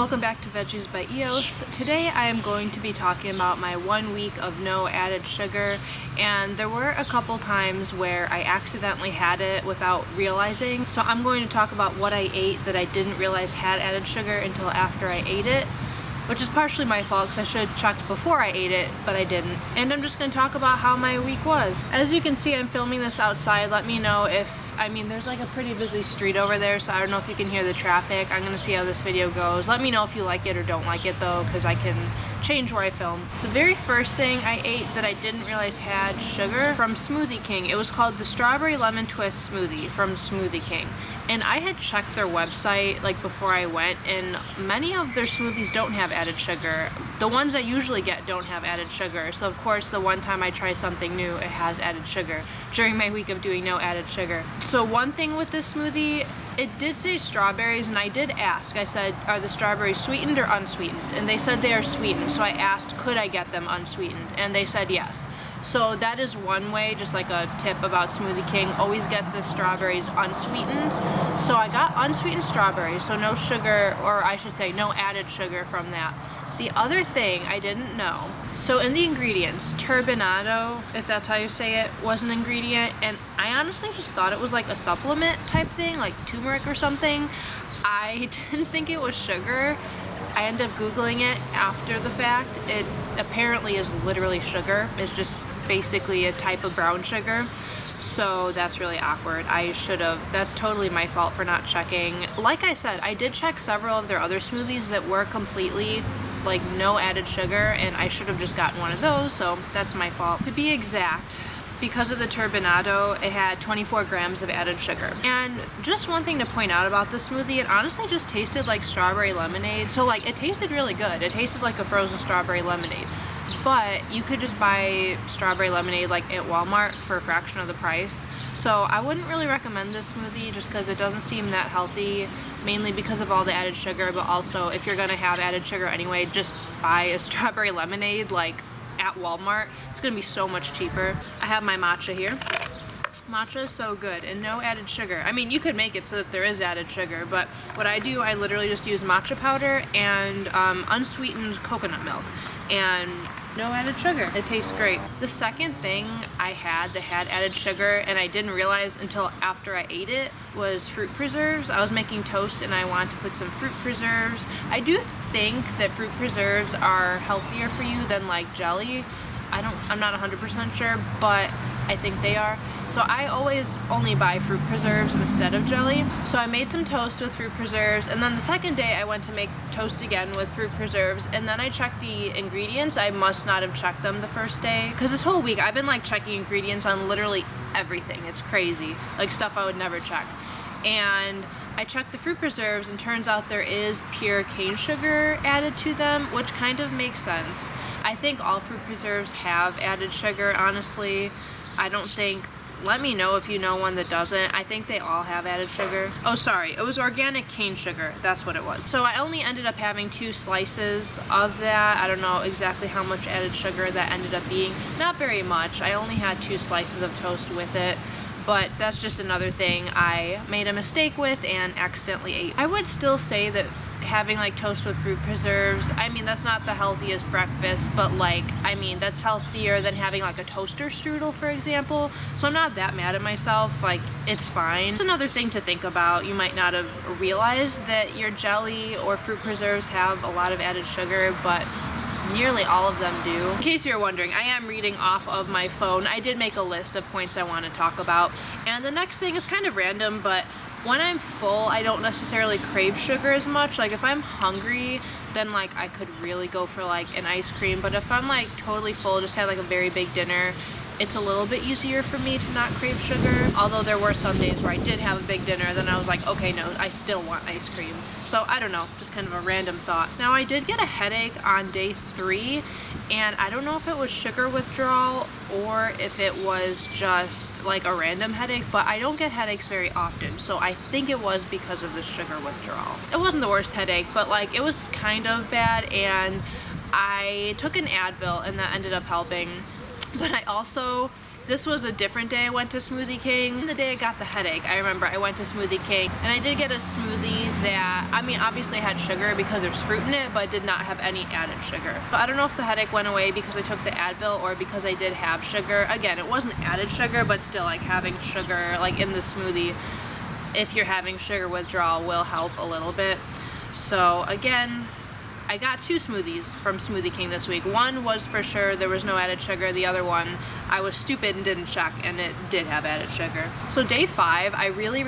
welcome back to Veggies by EOS. Today I am going to be talking about my 1 week of no added sugar, and there were a couple times where I accidentally had it without realizing. So I'm going to talk about what I ate that I didn't realize had added sugar until after I ate it, which is partially my fault because I should have checked before I ate it, but I didn't. And I'm just going to talk about how my week was. As you can see, I'm filming this outside. Let me know if, there's like a pretty busy street over there, so I don't know if you can hear the traffic. I'm going to see how this video goes. Let me know if you like it or don't like it though, because I can change where I film. The very first thing I ate that I didn't realize had sugar from Smoothie King. It was called the Strawberry Lemon Twist Smoothie from Smoothie King. And I had checked their website like before I went, and many of their smoothies don't have added sugar. The ones I usually get don't have added sugar. So of course the one time I try something new, it has added sugar during my week of doing no added sugar. So one thing with this smoothie, it did say strawberries, and I did ask. I said, are the strawberries sweetened or unsweetened? And they said they are sweetened. So I asked, could I get them unsweetened? And they said yes. So that is one way, just like a tip about Smoothie King, always get the strawberries unsweetened. So I got unsweetened strawberries, so no sugar, or I should say no added sugar from that. The other thing I didn't know, so in the ingredients, turbinado, if that's how you say it, was an ingredient, and I honestly just thought it was like a supplement type thing, like turmeric or something. I didn't think it was sugar. I ended up Googling it after the fact. It apparently is literally sugar. It's just basically a type of brown sugar. So that's really awkward. That's totally my fault for not checking. Like I said, I did check several of their other smoothies that were completely like no added sugar, and I should have just gotten one of those, so that's my fault. To be exact, because of the turbinado, it had 24 grams of added sugar. And just one thing to point out about the smoothie, it honestly just tasted like strawberry lemonade. So like, it tasted really good. It tasted like a frozen strawberry lemonade. But you could just buy strawberry lemonade like at Walmart for a fraction of the price. So I wouldn't really recommend this smoothie just because it doesn't seem that healthy, mainly because of all the added sugar, but also if you're gonna have added sugar anyway, just buy a strawberry lemonade like at Walmart. It's gonna be so much cheaper. I have my matcha here. Matcha is so good and no added sugar. I mean, you could make it so that there is added sugar, but what I do, I literally just use matcha powder and unsweetened coconut milk and no added sugar. It tastes great. The second thing I had that had added sugar, and I didn't realize until after I ate it, was fruit preserves. I was making toast and I wanted to put some fruit preserves. I do think that fruit preserves are healthier for you than like jelly. I'm not 100% sure, but I think they are. So I always only buy fruit preserves instead of jelly. So I made some toast with fruit preserves, and then the second day I went to make toast again with fruit preserves, and then I checked the ingredients. I must not have checked them the first day, because this whole week I've been like checking ingredients on literally everything. It's crazy, like stuff I would never check. And I checked the fruit preserves, and turns out there is pure cane sugar added to them, which kind of makes sense. I think all fruit preserves have added sugar, honestly. I don't think, let me know if you know one that doesn't. I think they all have added sugar. Oh, sorry, it was organic cane sugar. That's what it was. So I only ended up having 2 slices of that. I don't know exactly how much added sugar that ended up being. Not very much. I only had 2 slices of toast with it. But that's just another thing I made a mistake with and accidentally ate. I would still say that having like toast with fruit preserves, that's not the healthiest breakfast, but like, that's healthier than having like a toaster strudel, for example. So I'm not that mad at myself, like, it's fine. It's another thing to think about. You might not have realized that your jelly or fruit preserves have a lot of added sugar, but nearly all of them do. In case you're wondering, I am reading off of my phone. I did make a list of points I want to talk about. And the next thing is kind of random, but when I'm full, I don't necessarily crave sugar as much. Like if I'm hungry, then like I could really go for like an ice cream. But if I'm like totally full, just had like a very big dinner, it's a little bit easier for me to not crave sugar. Although there were some days where I did have a big dinner, then I was like, okay, no, I still want ice cream. So I don't know, just kind of a random thought. Now I did get a headache on day 3, and I don't know if it was sugar withdrawal or if it was just like a random headache, but I don't get headaches very often, so I think it was because of the sugar withdrawal. It wasn't the worst headache, but like it was kind of bad, and I took an Advil and that ended up helping. But I also This was a different day I went to Smoothie King. The day I got the headache, I remember I went to Smoothie King and I did get a smoothie that, I mean, obviously had sugar because there's fruit in it, but did not have any added sugar. So I don't know if the headache went away because I took the Advil or because I did have sugar. Again, it wasn't added sugar, but still, like, having sugar like in the smoothie, if you're having sugar withdrawal, will help a little bit. So again, I got 2 smoothies from Smoothie King this week. One was for sure there was no added sugar. The other one, I was stupid and didn't check, and it did have added sugar. So day 5, I really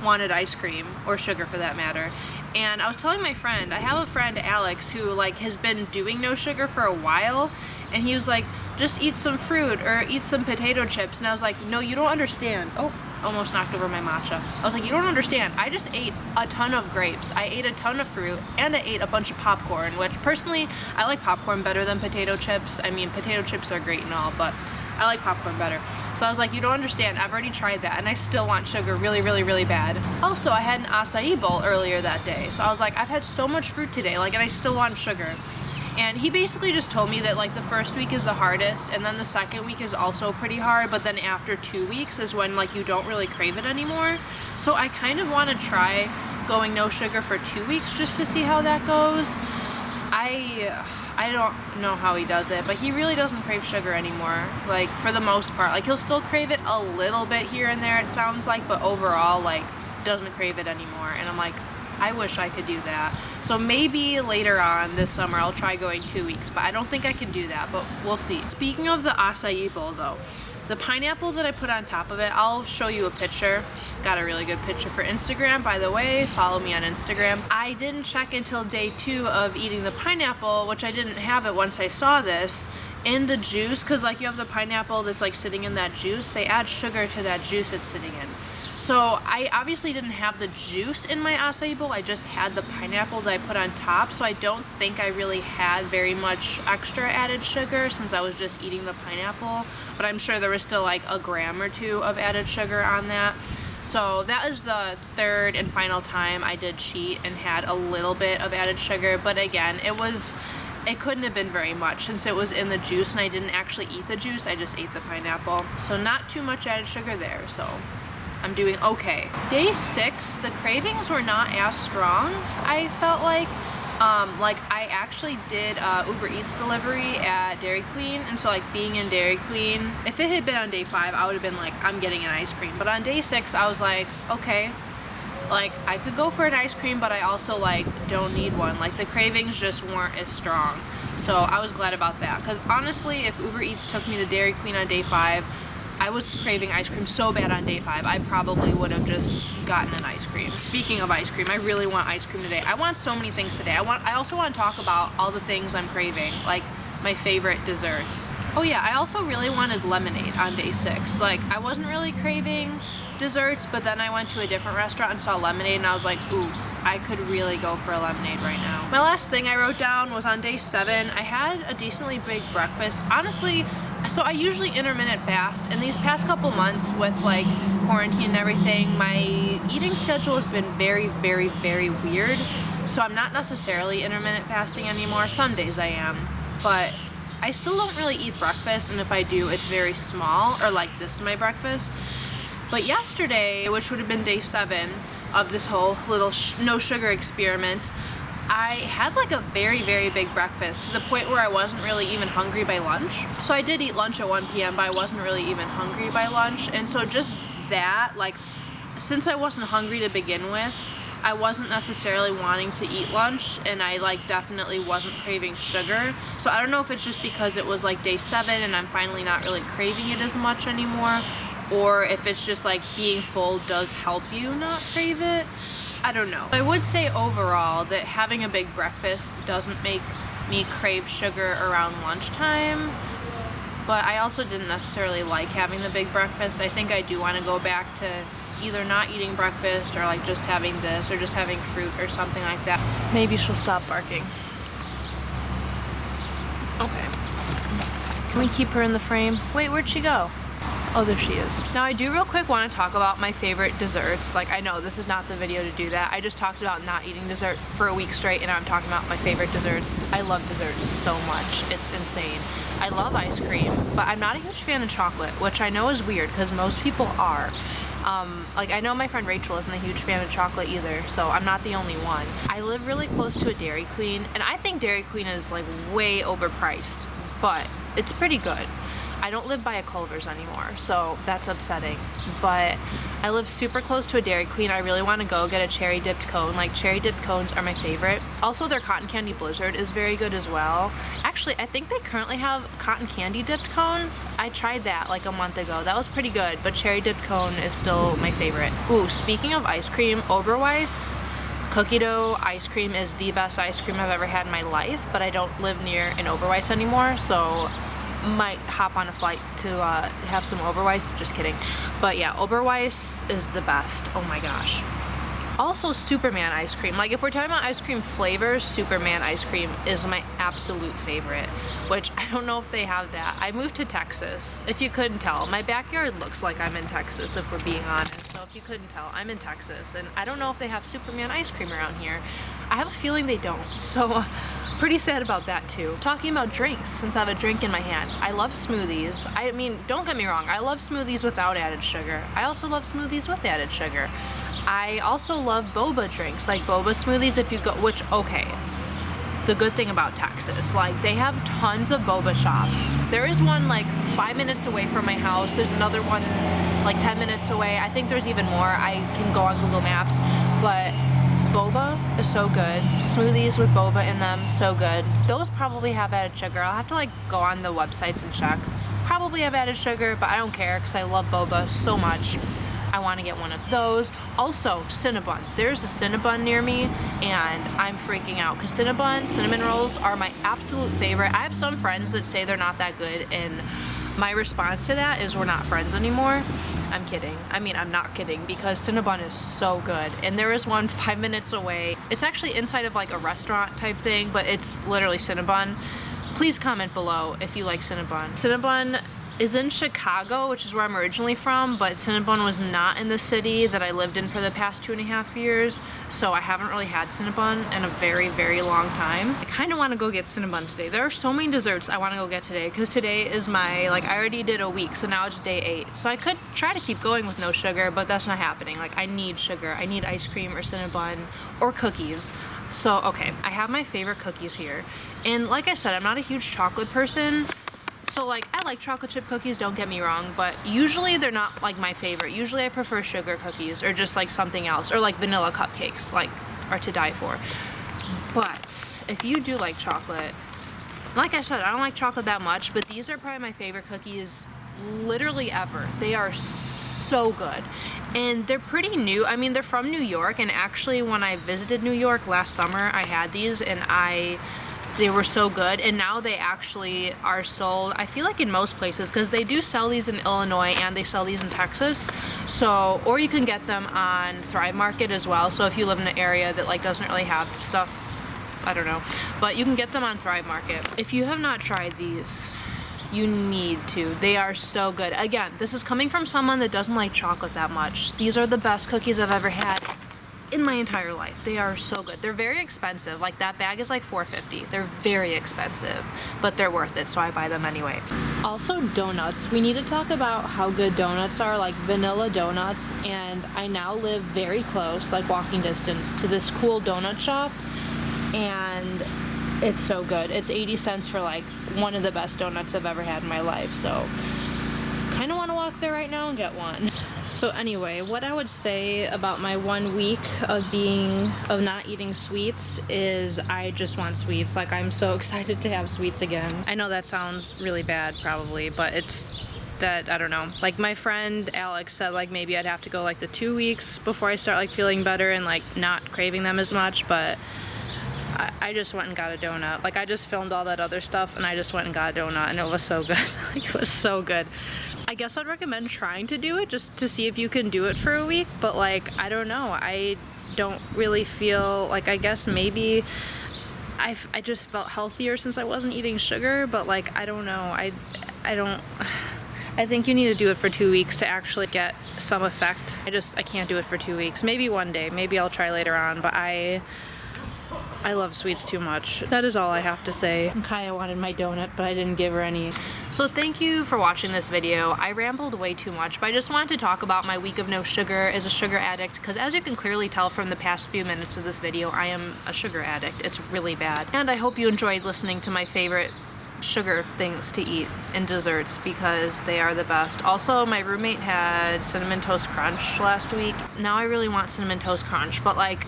wanted ice cream, or sugar for that matter. And I was telling my friend, I have a friend, Alex, who like has been doing no sugar for a while, and he was like, just eat some fruit or eat some potato chips. And I was like, no, you don't understand. Oh, almost knocked over my matcha. I was like, you don't understand. I just ate a ton of grapes. I ate a ton of fruit, and I ate a bunch of popcorn, which personally, I like popcorn better than potato chips. I mean, potato chips are great and all, but I like popcorn better. So I was like, you don't understand. I've already tried that, and I still want sugar really bad. Also, I had an acai bowl earlier that day. So I was like, I've had so much fruit today, like, and I still want sugar. And he basically just told me that like the first week is the hardest, and then the second week is also pretty hard, but then after 2 weeks is when like you don't really crave it anymore. So I kind of want to try going no sugar for 2 weeks just to see how that goes. I don't know how he does it, but he really doesn't crave sugar anymore, like for the most part. Like he'll still crave it a little bit here and there, it sounds like, but overall like doesn't crave it anymore. And I'm like, I wish I could do that. So maybe later on this summer I'll try going 2 weeks, but I don't think I can do that, but we'll see. Speaking of the acai bowl though, the pineapple that I put on top of it, I'll show you a picture. Got a really good picture for Instagram, by the way. Follow me on Instagram. I didn't check until day 2 of eating the pineapple, which I didn't have it once I saw this, in the juice, because like you have the pineapple that's like sitting in that juice, they add sugar to that juice it's sitting in. So I obviously didn't have the juice in my acai bowl, I just had the pineapple that I put on top, so I don't think I really had very much extra added sugar since I was just eating the pineapple, but I'm sure there was still like a gram or 2 of added sugar on that. So that is the 3rd and final time I did cheat and had a little bit of added sugar, but again, it couldn't have been very much since it was in the juice and I didn't actually eat the juice, I just ate the pineapple. So not too much added sugar there, so I'm doing okay. Day 6, the cravings were not as strong, I felt like. I actually did Uber Eats delivery at Dairy Queen, and so like being in Dairy Queen, if it had been on day 5, I would have been like, I'm getting an ice cream. But on day 6, I was like, okay, like I could go for an ice cream, but I also like don't need one. Like the cravings just weren't as strong. So I was glad about that, because honestly, if Uber Eats took me to Dairy Queen on day 5, I was craving ice cream so bad on day 5, I probably would have just gotten an ice cream. Speaking of ice cream, I really want ice cream today. I want so many things today. I also want to talk about all the things I'm craving, like my favorite desserts. Oh yeah, I also really wanted lemonade on day 6. Like I wasn't really craving desserts, but then I went to a different restaurant and saw lemonade and I was like, ooh, I could really go for a lemonade right now. My last thing I wrote down was on day 7, I had a decently big breakfast. Honestly, so I usually intermittent fast, and these past couple months with like quarantine and everything, my eating schedule has been very weird. So I'm not necessarily intermittent fasting anymore. Some days I am, but I still don't really eat breakfast, and if I do, it's very small, or like this is my breakfast. But yesterday, which would have been day 7 of this whole little no sugar experiment, I had like a very big breakfast to the point where I wasn't really even hungry by lunch. So I did eat lunch at 1 p.m., but I wasn't really even hungry by lunch. And so just that, like, since I wasn't hungry to begin with, I wasn't necessarily wanting to eat lunch, and I like definitely wasn't craving sugar. So I don't know if it's just because it was like day 7 and I'm finally not really craving it as much anymore, or if it's just like being full does help you not crave it. I don't know. I would say overall that having a big breakfast doesn't make me crave sugar around lunchtime, but I also didn't necessarily like having the big breakfast. I think I do want to go back to either not eating breakfast or like just having this or just having fruit or something like that. Maybe she'll stop barking. Okay. Can we keep her in the frame? Wait, where'd she go? Oh, there she is. Now I do real quick want to talk about my favorite desserts. Like, I know this is not the video to do that. I just talked about not eating dessert for a week straight, and I'm talking about my favorite desserts. I love desserts so much. It's insane. I love ice cream, but I'm not a huge fan of chocolate, which I know is weird because most people are. Like, I know my friend Rachel isn't a huge fan of chocolate either, so I'm not the only one. I live really close to a Dairy Queen, and I think Dairy Queen is like way overpriced, but it's pretty good. I don't live by a Culver's anymore, so that's upsetting. But I live super close to a Dairy Queen. I really want to go get a cherry dipped cone. Like, cherry dipped cones are my favorite. Also, their cotton candy blizzard is very good as well. Actually, I think they currently have cotton candy dipped cones. I tried that like a month ago. That was pretty good, but cherry dipped cone is still my favorite. Ooh, speaking of ice cream, Oberweis cookie dough ice cream is the best ice cream I've ever had in my life, but I don't live near an Oberweis anymore, so might hop on a flight to have some Oberweis. Just kidding. But yeah, Oberweis is the best. Oh my gosh. Also, Superman ice cream. Like, if we're talking about ice cream flavors, Superman ice cream is my absolute favorite, which I don't know if they have that. I moved to Texas, if you couldn't tell. My backyard looks like I'm in Texas, if we're being honest. So if you couldn't tell, I'm in Texas, and I don't know if they have Superman ice cream around here. I have a feeling they don't. So pretty sad about that too. Talking about drinks, since I have a drink in my hand, I love smoothies. I mean, don't get me wrong, I love smoothies without added sugar. I also love smoothies with added sugar. I also love boba drinks, like boba smoothies if you go, which, okay, the good thing about Texas, like, they have tons of boba shops. There is one like 5 minutes away from my house. There's another one like 10 minutes away. I think there's even more. I can go on Google Maps, but boba is so good. Smoothies with boba in them, so good. Those probably have added sugar. I'll have to like go on the websites and check. Probably have added sugar, but I don't care because I love boba so much. I want to get one of those. Also, Cinnabon. There's a Cinnabon near me, and I'm freaking out because Cinnabon, cinnamon rolls are my absolute favorite. I have some friends that say they're not that good, and my response to that is we're not friends anymore. I'm kidding. I mean, I'm not kidding, because Cinnabon is so good. And there is one 5 minutes away. It's actually inside of like a restaurant type thing, but it's literally Cinnabon. Please comment below if you like Cinnabon. Cinnabon is in Chicago, which is where I'm originally from, but Cinnabon was not in the city that I lived in for the past 2.5 years, so I haven't really had Cinnabon in a very, very long time. I kind of want to go get Cinnabon today. There are so many desserts I want to go get today, because today is my, like, I already did a week, so now it's day 8. So I could try to keep going with no sugar, but that's not happening. Like, I need sugar. I need ice cream or Cinnabon or cookies. So, okay, I have my favorite cookies here. And like I said, I'm not a huge chocolate person. So, like, I like chocolate chip cookies, don't get me wrong, but usually they're not, like, my favorite. Usually I prefer sugar cookies or just, like, something else, or, like, vanilla cupcakes, like, are to die for. But if you do like chocolate, like I said, I don't like chocolate that much, but these are probably my favorite cookies literally ever. They are so good. And they're pretty new. I mean, they're from New York, and actually when I visited New York last summer, I had these, and they were so good, and now they actually are sold, I feel like, in most places, because they do sell these in Illinois and they sell these in Texas. So, or you can get them on Thrive Market as well. So if you live in an area that like doesn't really have stuff, I don't know, but you can get them on Thrive Market. If you have not tried these, you need to. They are so good. Again, this is coming from someone that doesn't like chocolate that much. These are the best cookies I've ever had in my entire life. They are so good. They're very expensive. Like, that bag is like $4.50. They're very expensive, but they're worth it, so I buy them anyway. Also, donuts. We need to talk about how good donuts are, like vanilla donuts, and I now live very close, like walking distance, to this cool donut shop, and it's so good. It's 80 cents for like one of the best donuts I've ever had in my life, so kind of want to walk there right now and get one. So anyway, what I would say about my 1 week of not eating sweets is I just want sweets. Like, I'm so excited to have sweets again. I know that sounds really bad probably, but it's that, I don't know. Like, my friend Alex said, like, maybe I'd have to go like the 2 weeks before I start like feeling better and like not craving them as much, but I just went and got a donut. Like, I just filmed all that other stuff and I just went and got a donut, and it was so good. Like, it was so good. I guess I'd recommend trying to do it just to see if you can do it for a week, but like, I don't know. I don't really feel like, I guess maybe I just felt healthier since I wasn't eating sugar, but like, I don't know. I don't, I think you need to do it for 2 weeks to actually get some effect. I can't do it for 2 weeks. Maybe one day, maybe I'll try later on, but I love sweets too much. That is all I have to say. Kaya wanted my donut, but I didn't give her any. So thank you for watching this video. I rambled way too much, but I just wanted to talk about my week of no sugar as a sugar addict, because as you can clearly tell from the past few minutes of this video, I am a sugar addict. It's really bad. And I hope you enjoyed listening to my favorite sugar things to eat and desserts, because they are the best. Also, my roommate had Cinnamon Toast Crunch last week. Now I really want Cinnamon Toast Crunch, but like,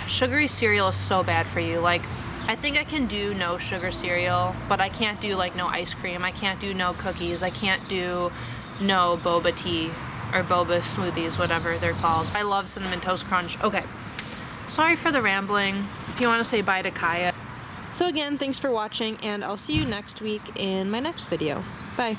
sugary cereal is so bad for you. Like, I think I can do no sugar cereal, but I can't do like no ice cream. I can't do no cookies. I can't do no boba tea or boba smoothies, whatever they're called. I love Cinnamon Toast Crunch. Okay, sorry for the rambling. If you want to say bye to Kaya. So again, thanks for watching, and I'll see you next week in my next video. Bye.